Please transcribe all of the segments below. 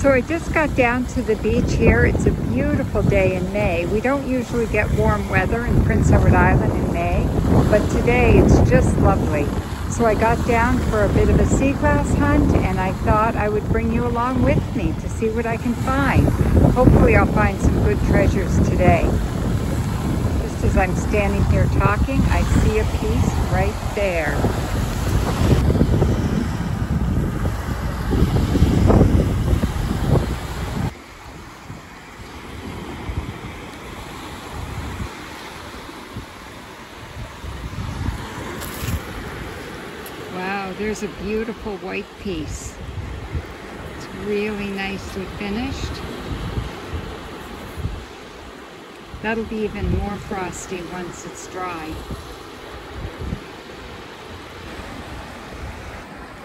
So I just got down to the beach here. It's a beautiful day in May. We don't usually get warm weather in Prince Edward Island in May, but today it's just lovely. So I got down for a bit of a sea glass hunt, and I thought I would bring you along with me to see what I can find. Hopefully I'll find some good treasures today. Just as I'm standing here talking, I see a piece right there. Wow, there's a beautiful white piece. It's really nicely finished. That'll be even more frosty once it's dry.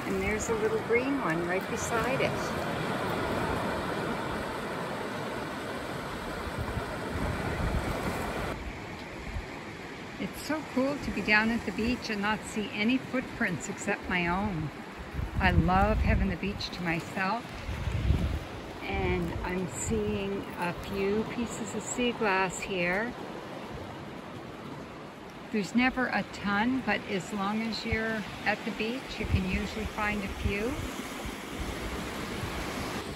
And there's a little green one right beside it. It's so cool to be down at the beach and not see any footprints except my own. I love having the beach to myself. And I'm seeing a few pieces of sea glass here. There's never a ton, but as long as you're at the beach, you can usually find a few.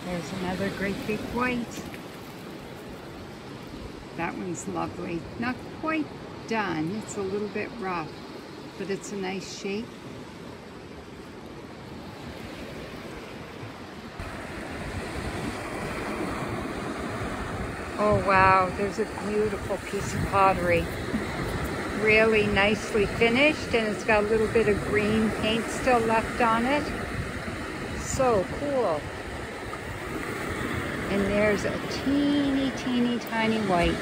There's another great big white. That one's lovely. Not quite done. It's a little bit rough, but it's a nice shape. Oh wow, there's a beautiful piece of pottery. Really nicely finished, and it's got a little bit of green paint still left on it. So cool. And there's a teeny tiny white.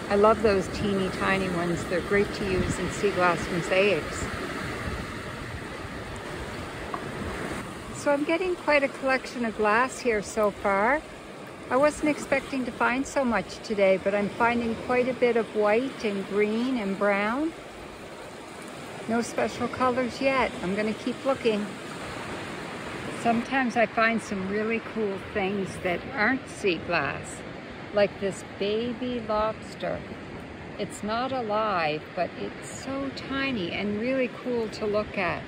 I love those teeny tiny ones. They're great to use in sea glass mosaics. So I'm getting quite a collection of glass here so far. I wasn't expecting to find so much today, but I'm finding quite a bit of white and green and brown. No special colors yet. I'm going to keep looking. Sometimes I find some really cool things that aren't sea glass, like this baby lobster. It's not alive, but it's so tiny and really cool to look at.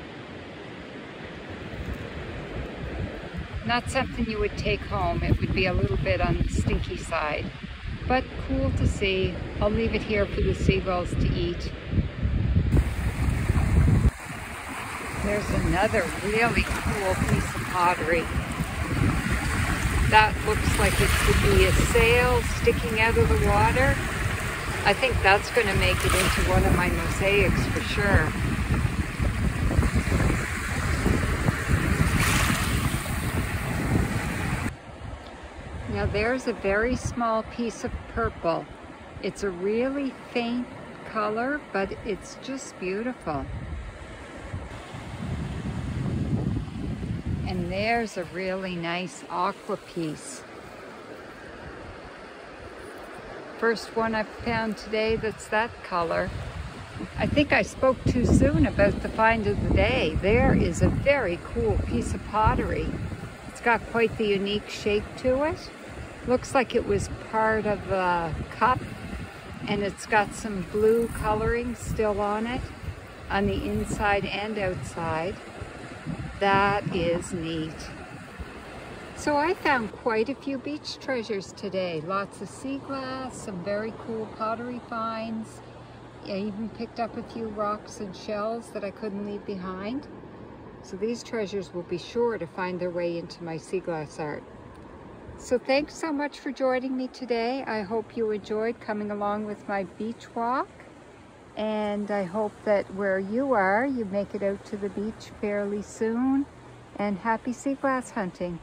Not something you would take home. It would be a little bit on the stinky side, but cool to see. I'll leave it here for the seagulls to eat. There's another really cool piece of pottery. That looks like it could be a sail sticking out of the water. I think that's going to make it into one of my mosaics for sure. Now there's a very small piece of purple. It's a really faint color, but it's just beautiful. And there's a really nice aqua piece. First one I've found today that's that color. I think I spoke too soon about the find of the day. There is a very cool piece of pottery. It's got quite the unique shape to it. Looks like it was part of a cup, and it's got some blue coloring still on it, on the inside and outside. That is neat. So I found quite a few beach treasures today. Lots of sea glass, some very cool pottery finds. I even picked up a few rocks and shells that I couldn't leave behind. So these treasures will be sure to find their way into my sea glass art. So thanks so much for joining me today. I hope you enjoyed coming along with my beach walk. And I hope that where you are, you make it out to the beach fairly soon. And happy sea glass hunting.